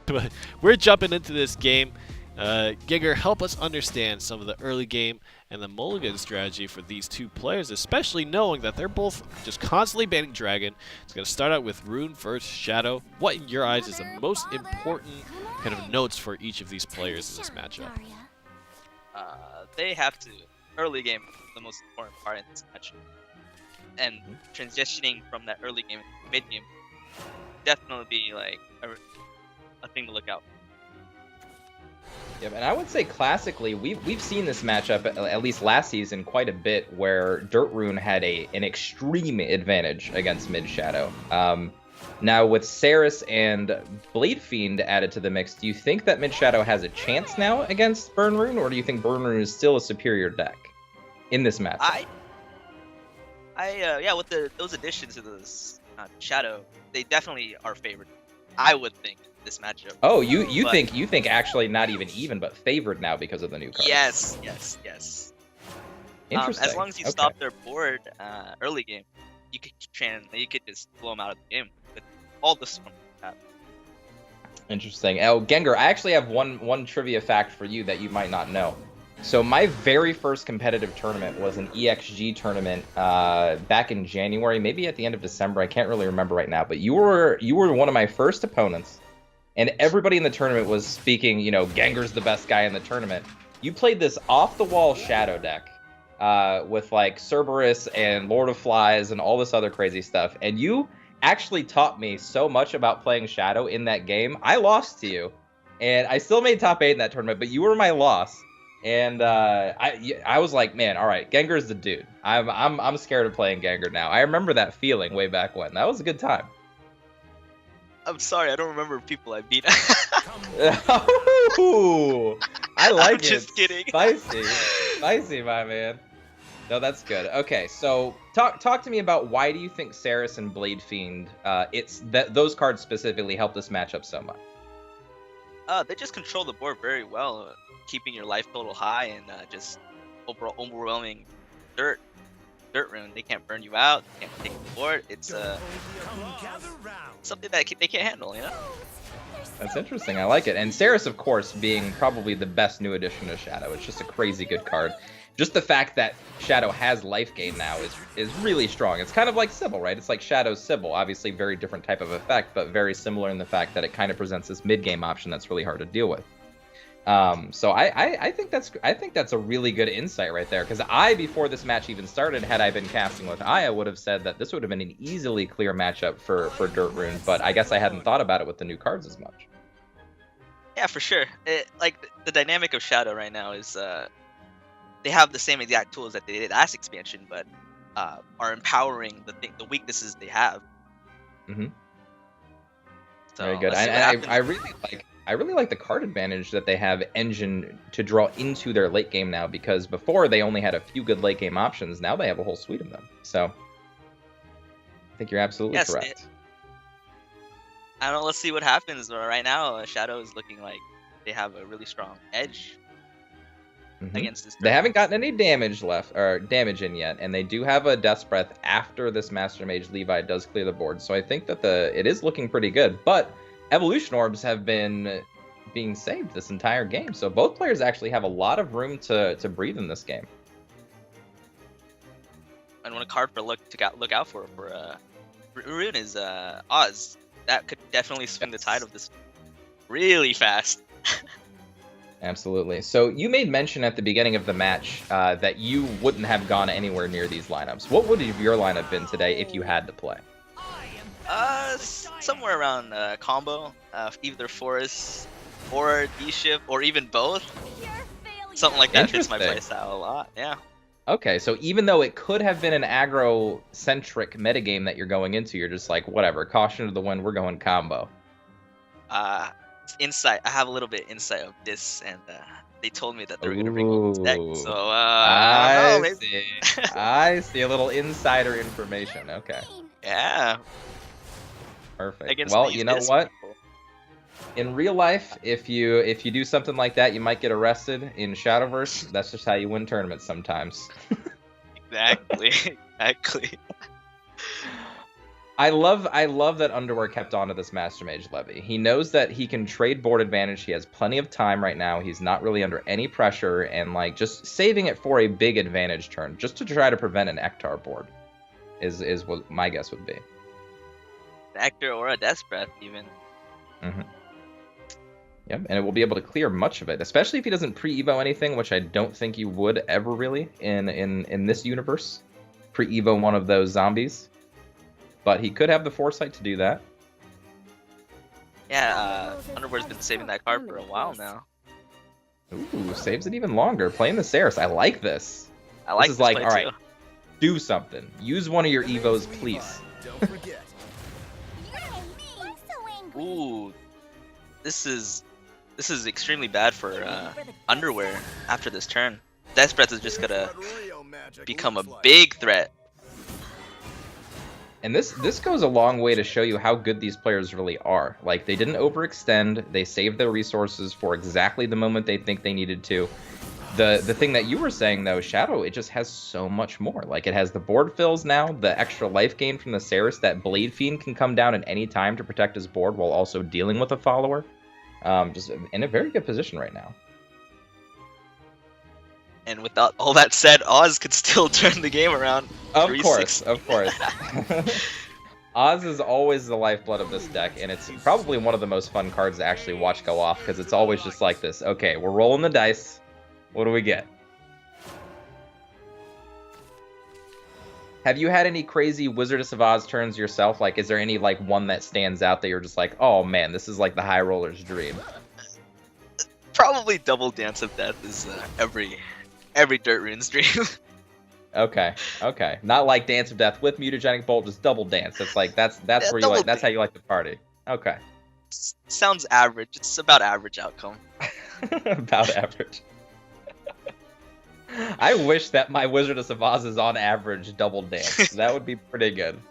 But we're jumping into this game. Giger, help us understand some of the early game and the mulligan strategy for these two players, especially knowing that they're both just constantly banning Dragon. It's going to start out with Rune versus Shadow. What, in your eyes, is the most important kind of notes for each of these players in this matchup? They have to, early game, the most important part in this match. And transitioning from that early game to mid game, definitely be like a thing to look out for. Yeah, and I would say classically, we've seen this matchup at least last season quite a bit, where Dirt Rune had an extreme advantage against Mid Shadow. Now with Saris and Blade Fiend added to the mix, do you think that Mid Shadow has a chance now against Burn Rune, or do you think Burn Rune is still a superior deck in this match? Yeah, with those additions to this Shadow, they definitely are favored. I would think. This matchup. Oh, you think actually not even but favored now because of the new cards. Yes. Interesting. As long as you stop their board early game, you could just blow them out of the game with all this one. Interesting. Oh, Gengar, I actually have one trivia fact for you that you might not know. So my very first competitive tournament was an EXG tournament back in January, maybe at the end of December. I can't really remember right now, but you were one of my first opponents. And everybody in the tournament was speaking, Gengar's the best guy in the tournament. You played this off-the-wall Shadow deck with, like, Cerberus and Lord of Flies and all this other crazy stuff. And you actually taught me so much about playing Shadow in that game. I lost to you. And I still made top 8 in that tournament, but you were my loss. And I was like, man, all right, Gengar's the dude. I'm scared of playing Gengar now. I remember that feeling way back when. That was a good time. I'm sorry, I don't remember people I beat. Ooh, I like I'm just kidding. Spicy, my man. No, that's good. Okay, so talk to me about why do you think Saris and Blade Fiend, those cards specifically help this matchup so much? They just control the board very well, keeping your life total high and just overall overwhelming Dirt Rune. They can't burn you out. They can't take the board. It's something that they can't handle, That's interesting. I like it. And Saris, of course, being probably the best new addition to Shadow. It's just a crazy good card. Just the fact that Shadow has life gain now is really strong. It's kind of like Sybil, right? It's like Shadow's Sybil. Obviously, very different type of effect, but very similar in the fact that it kind of presents this mid-game option that's really hard to deal with. So I think that's a really good insight right there, because before this match even started, had I been casting with Aya, would have said that this would have been an easily clear matchup for Dirt Rune, but I guess I hadn't thought about it with the new cards as much. Yeah, for sure. The dynamic of Shadow right now is they have the same exact tools that they did last expansion, but are empowering the weaknesses they have. Mm-hmm. So, very good. I really like the card advantage that they have Engine to draw into their late game now, because before they only had a few good late game options. Now they have a whole suite of them. So I think you're absolutely correct. I don't know. Let's see what happens. Right now, Shadow is looking like they have a really strong edge against this. They haven't gotten any damage in yet, and they do have a Death's Breath after this Master Mage Levi does clear the board. So I think that it is looking pretty good, but Evolution Orbs have been being saved this entire game, so both players actually have a lot of room to breathe in this game. And one card to look out for Rune is Oz. That could definitely swing the tide of this really fast. Absolutely. So you made mention at the beginning of the match that you wouldn't have gone anywhere near these lineups. What would your lineup been today if you had to play? Somewhere around combo, either Forest or D-Shift, or even both. Something like that fits my playstyle a lot, yeah. Okay, so even though it could have been an aggro-centric metagame that you're going into, you're just like, whatever, caution to the wind, we're going combo. Insight. I have a little bit insight of this, and they told me that they were going to bring this deck, so I don't know, maybe. I see a little insider information, okay. Yeah. Perfect. Well, you know what? In real life, if you do something like that, you might get arrested. In Shadowverse, that's just how you win tournaments sometimes. Exactly. Exactly. I love that Underwear kept on to this Master Mage levy. He knows that he can trade board advantage. He has plenty of time right now. He's not really under any pressure, and like just saving it for a big advantage turn, just to try to prevent an Ektar board, is what my guess would be. An Actor or a Death Breath even. Mm-hmm. Yep, and it will be able to clear much of it, especially if he doesn't pre-evo anything, which I don't think you would ever really in this universe. Pre-evo one of those zombies. But he could have the foresight to do that. Yeah, Underwear's been saving that card for a while now. Ooh, saves it even longer. Playing the Saris, I like this. I like this. Is this like, play all right, too. do something. Use one of your evos, please. Ooh, this is extremely bad for Underwear after this turn. Death Breath is just gonna become a big threat. And this goes a long way to show you how good these players really are. Like, they didn't overextend. They saved their resources for exactly the moment they think they needed to. The thing that you were saying, though, Shadow, it just has so much more. Like, it has the board fills now, the extra life gain from the Saris, that Blade Fiend can come down at any time to protect his board while also dealing with a follower. Just in a very good position right now. And without all that said, Oz could still turn the game around. Of course. Oz is always the lifeblood of this deck, and it's probably one of the most fun cards to actually watch go off, because it's always just like this. Okay, we're rolling the dice. What do we get? Have you had any crazy Wizardess of Oz turns yourself? Like, is there any like one that stands out that you're just like, oh man, this is like the high roller's dream? Probably Double Dance of Death is every Dirt Rune's dream. Okay. Not like Dance of Death with Mutagenic Bolt, just Double Dance. That's like that's Yeah, where you Double like. That's how you like to party. Okay. Sounds average. It's about average outcome. About average. I wish that my Wizardess of Oz is on average Double Dance. That would be pretty good.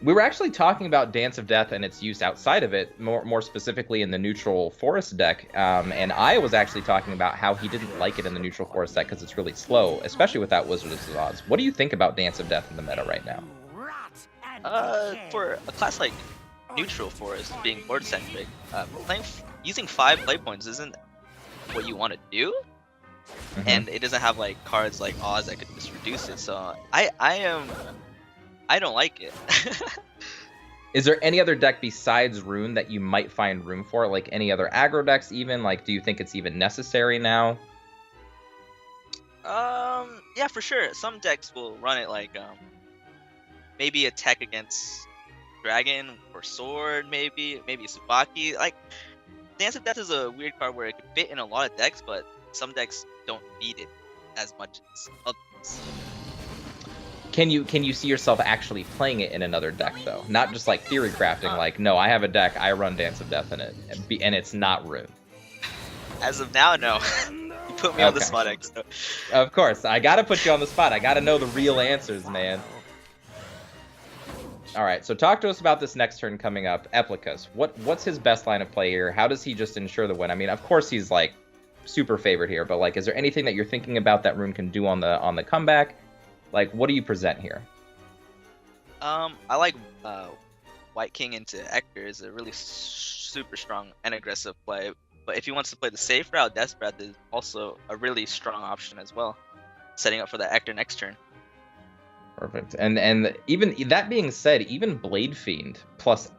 We were actually talking about Dance of Death and its use outside of it, more specifically in the neutral forest deck, and I was actually talking about how he didn't like it in the neutral forest deck because it's really slow, especially without Wizardess of Oz. What do you think about Dance of Death in the meta right now? For a class like neutral forest, being board centric, using 5 play points isn't what you want to do, and it doesn't have like cards like Oz that could just reduce it. So I don't like it. Is there any other deck besides Rune that you might find room for? Like any other aggro decks even? Like, do you think it's even necessary now? Yeah, for sure. Some decks will run it like, maybe attack against Dragon or Sword, maybe Tsubaki. Like, Dance of Death is a weird card where it could fit in a lot of decks, but some decks don't need it as much as others. Can you see yourself actually playing it in another deck, though? Not just like theory crafting, like, no, I have a deck, I run Dance of Death in it, and it's not Rune. As of now, no. You put me on the spot, XO. Of course, I gotta put you on the spot. I gotta know the real answers, man. Alright, so talk to us about this next turn coming up. Eplicas, what's his best line of play here? How does he just ensure the win? I mean, of course he's like super favored here, but like, is there anything that you're thinking about that Rune can do on the comeback? Like, what do you present here? I like White King into Ector is a really super strong and aggressive play. But if he wants to play the safe route, Death Breath is also a really strong option as well, setting up for the Ector next turn. Perfect. And even that being said, even Blade Fiend plus,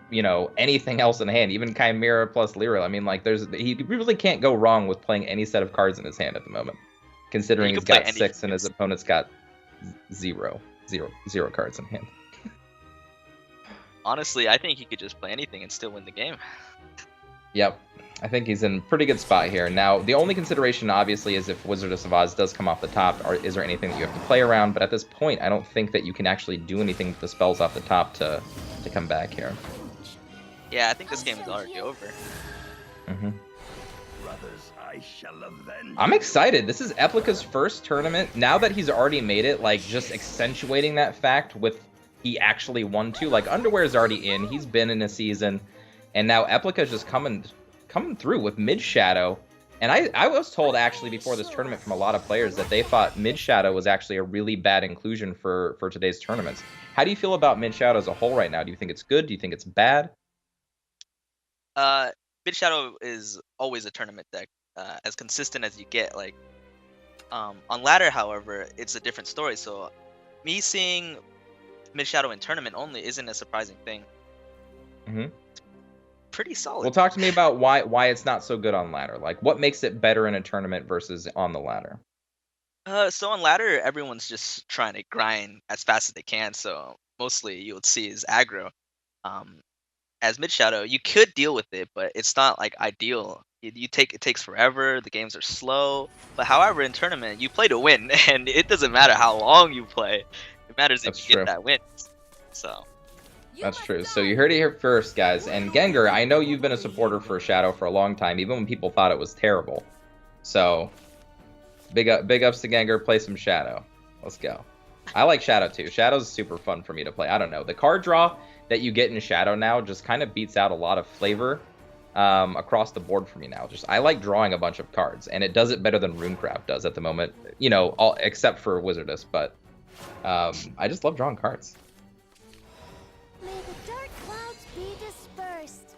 you know, anything else in hand, even Chimera plus Lyra, I mean, like, he really can't go wrong with playing any set of cards in his hand at the moment, considering he's got 6 and his opponent's got zero cards in hand. Honestly, I think he could just play anything and still win the game. Yep. I think he's in a pretty good spot here. Now, the only consideration, obviously, is if Wizardess of Oz does come off the top, or is there anything that you have to play around? But at this point, I don't think that you can actually do anything with the spells off the top to come back here. Yeah, I think this game is already over. I'm excited. This is Eplicas' first tournament. Now that he's already made it, like, just accentuating that fact with he actually won 2. Like, Underwear's already in. He's been in a season. and now Eplicas just coming through with mid Shadow. And I was told actually before this tournament from a lot of players that they thought mid Shadow was actually a really bad inclusion for today's tournaments. How do you feel about mid Shadow as a whole right now? Do you think it's good? Do you think it's bad? Mid Shadow is always a tournament deck, as consistent as you get. Like, on ladder, however, it's a different story. So, me seeing mid Shadow in tournament only isn't a surprising thing. Mm-hmm. Pretty solid. Well, talk to me about why it's not so good on ladder. Like, what makes it better in a tournament versus on the ladder? So on ladder, everyone's just trying to grind as fast as they can. So mostly you would see is aggro. As mid shadow, you could deal with it, but it's not like ideal. It takes forever. The games are slow. But however, in tournament, you play to win, and it doesn't matter how long you play. It matters if you get that win. So. That's true. So you heard it here first, guys. And Gengar, I know you've been a supporter for Shadow for a long time, even when people thought it was terrible. So big ups to Gengar. Play some Shadow. Let's go. I like Shadow too. Shadow's super fun for me to play. I don't know. The card draw that you get in Shadow now just kind of beats out a lot of flavor across the board for me now. I like drawing a bunch of cards, and it does it better than Runecraft does at the moment. You know, except for Wizardess, but I just love drawing cards. May the dark clouds be dispersed.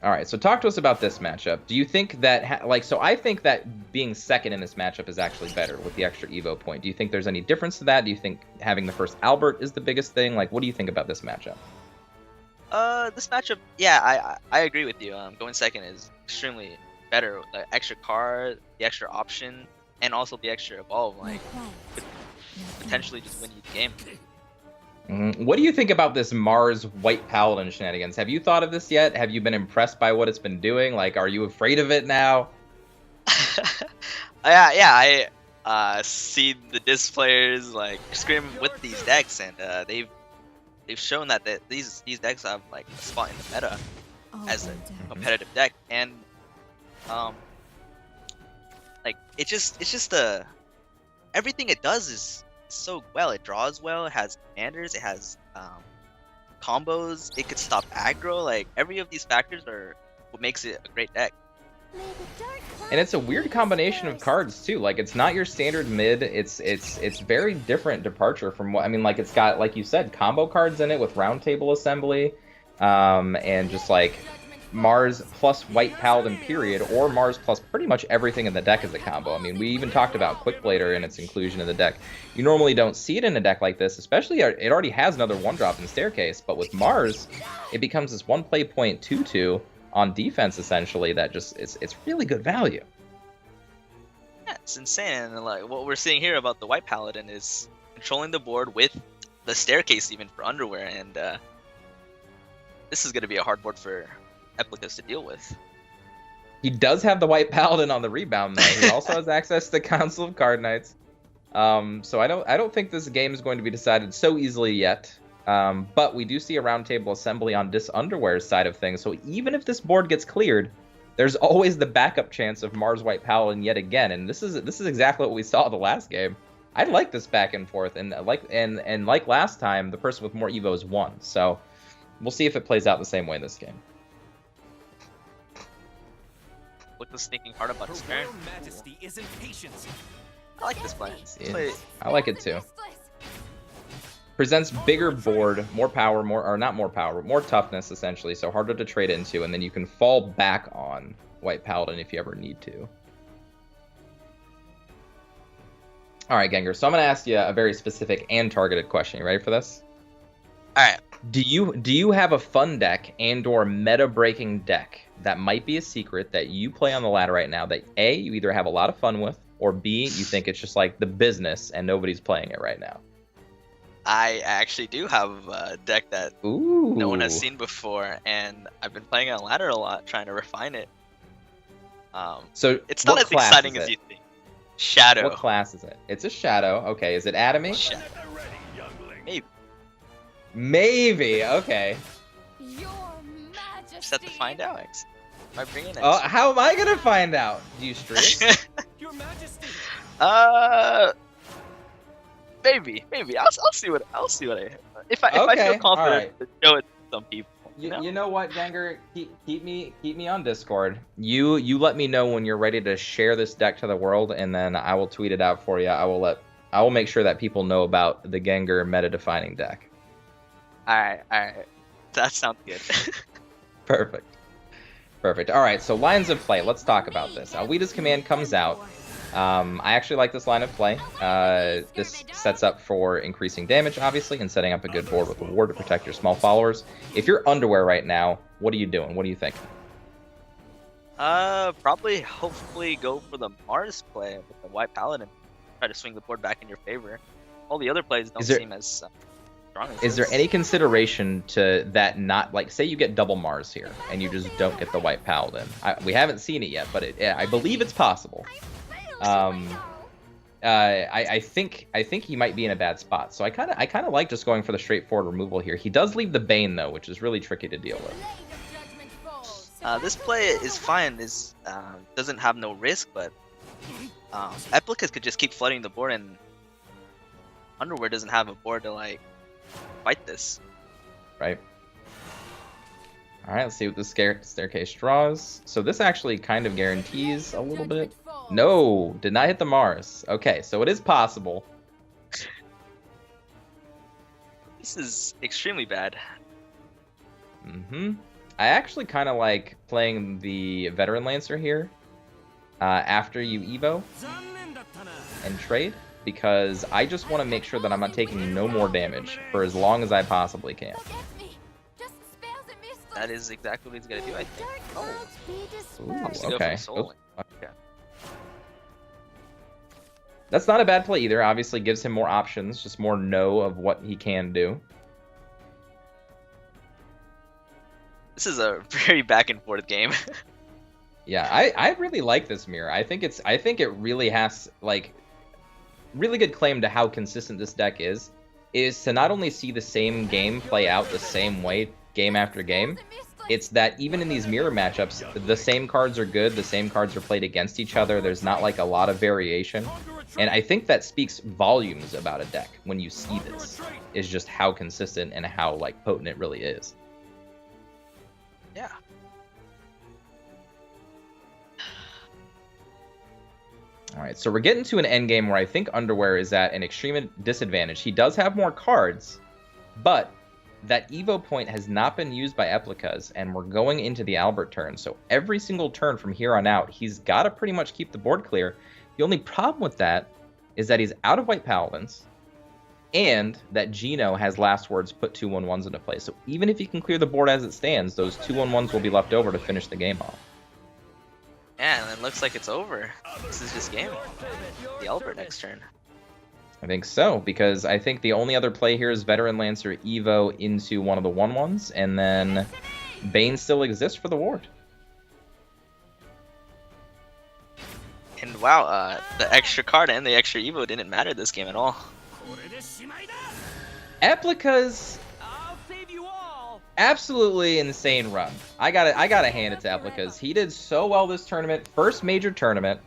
All right, so talk to us about this matchup. Do you think that, so I think that being second in this matchup is actually better with the extra Evo point. Do you think there's any difference to that? Do you think having the first Albert is the biggest thing? Like, what do you think about this matchup? This matchup, yeah, I agree with you. Going second is extremely better. The extra card, the extra option, and also the extra evolve, like, could potentially just win you the game. What do you think about this Mars White Paladin shenanigans? Have you thought of this yet? Have you been impressed by what it's been doing? Like, are you afraid of it now? I see the disc players like scream with these decks, and they've shown that these decks have like a spot in the meta as a competitive deck, and like it's just everything it does is so well. It draws well, it has commanders, it has combos, it could stop aggro. Like, every of these factors are what makes it a great deck. And it's a weird combination of cards too. Like, it's not your standard mid. It's very different departure from what I mean. Like, it's got, like you said, combo cards in it with round table assembly, and just like Mars plus White Paladin period, or Mars plus pretty much everything in the deck as a combo. I mean, we even talked about Quick Blader and its inclusion in the deck. You normally don't see it in a deck like this, especially it already has another 1-drop in Staircase, but with Mars, it becomes this 1 play point 2/2 on defense essentially that just it's really good value. Yeah, it's insane. And like what we're seeing here about the White Paladin is controlling the board with the Staircase even for Underwear, and this is going to be a hard board for Eplicas to deal with. He does have the White Paladin on the rebound though. He also has access to Council of Card Knights. So I don't think this game is going to be decided so easily yet. But we do see a round table assembly on Dis Underwear's side of things. So even if this board gets cleared, there's always the backup chance of Mars White Paladin yet again. And this is exactly what we saw the last game. I like this back and forth, and like last time, the person with more Evos won. So we'll see if it plays out the same way this game. What was thinking hard about his parent? I like this plan. I like it too. Presents bigger board, more power, more toughness essentially, so harder to trade into, and then you can fall back on White Paladin if you ever need to. All right, Gengar, so I'm going to ask you a very specific and targeted question. You ready for this? All right. Do you have a fun deck and or meta-breaking deck that might be a secret that you play on the ladder right now that A, you either have a lot of fun with, or B, you think it's just like the business and nobody's playing it right now? I actually do have a deck that no one has seen before, and I've been playing on ladder a lot, trying to refine it. So it's not as exciting as you think. Shadow. What class is it? It's a Shadow. Okay, is it Atomy? Shadow. Maybe. Maybe. Okay. Just have to find out. Am I bringing it? How am I gonna find out? Do you stream? Your Majesty. Maybe. I'll see what I if I feel confident to show it to some people. You know what, Gengar? Keep me on Discord. You let me know when you're ready to share this deck to the world, and then I will tweet it out for you. I will make sure that people know about the Gengar meta-defining deck. All right. That sounds good. Perfect. All right, so lines of play. Let's talk about this. Alweda's command comes out. I actually like this line of play. This sets up for increasing damage, obviously, and setting up a good board with a ward to protect your small followers. If you're Underwear right now, what are you doing? What do you think? Probably, hopefully, go for the Mars play with the White Paladin. Try to swing the board back in your favor. All the other plays don't seem as strong as Is there any consideration to that not, like, say you get double Mars here, and you just don't get the White Paladin? We haven't seen it yet, but I believe it's possible. I think he might be in a bad spot. So I kind of like just going for the straightforward removal here. He does leave the Bane though, which is really tricky to deal with. This play is fine. Doesn't have no risk, but Eplicas could just keep flooding the board, and Underwear doesn't have a board to like fight this. Right. All right, let's see what the staircase draws. So this actually kind of guarantees a little bit. No, did not hit the Mars. Okay, so it is possible. This is extremely bad. I actually kind of like playing the Veteran Lancer here after you Evo and trade, because I just want to make sure that I'm not taking no more damage for as long as I possibly can. That is exactly what he's gonna do, I think. Oh, ooh, okay. Okay. That's not a bad play either. Obviously gives him more options, just more know of what he can do. This is a very back and forth game. Yeah, I really like this mirror. I think it really has like really good claim to how consistent this deck is to not only see the same game play out the same way game after game. It's that even in these mirror matchups, the same cards are good, the same cards are played against each other. There's not like a lot of variation. And I think that speaks volumes about a deck when you see this, is just how consistent and how like potent it really is. Yeah. All right, so we're getting to an end game where I think Underwear is at an extreme disadvantage. He does have more cards, but that Evo point has not been used by Eplicas, and we're going into the Albert turn. So every single turn from here on out, he's got to pretty much keep the board clear. The only problem with that is that he's out of White Paladins, and that Geno has last words, put 2/1/1s into play. So even if he can clear the board as it stands, those 2/1/1s will be left over to finish the game off. Yeah, and it looks like it's over. This is just game. The Albert next turn. I think so, because I think the only other play here is Veteran Lancer Evo into one of the 1/1s, and then Bane still exists for the ward. And wow, the extra card and the extra Evo didn't matter this game at all. Eplicas, absolutely insane run. I gotta hand it to Eplicas. He did so well this tournament, first major tournament.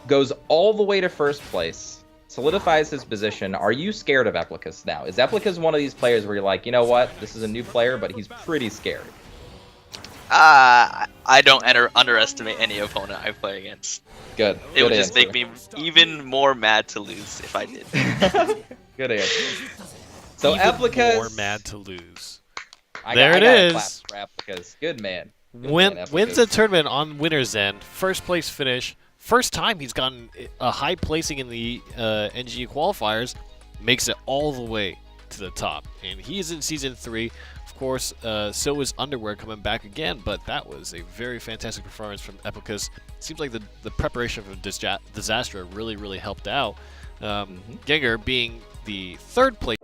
Goes all the way to first place, solidifies his position. Are you scared of Eplicas now? Is Eplicas one of these players where you're like, you know what, this is a new player, but he's pretty scary? I don't underestimate any opponent I play against. Good. It would just make me even more mad to lose if I did. Good answer. So even Eplicas, more mad to lose. There it is. For Eplicas. Good man. Wins the tournament on winner's end. First place finish. First time he's gotten a high placing in the NGE qualifiers. Makes it all the way to the top. And he's in Season 3. Of course, so is Underwear coming back again. But that was a very fantastic performance from Eplicas. Seems like the preparation for Disaster really, really helped out. Gengar being the third place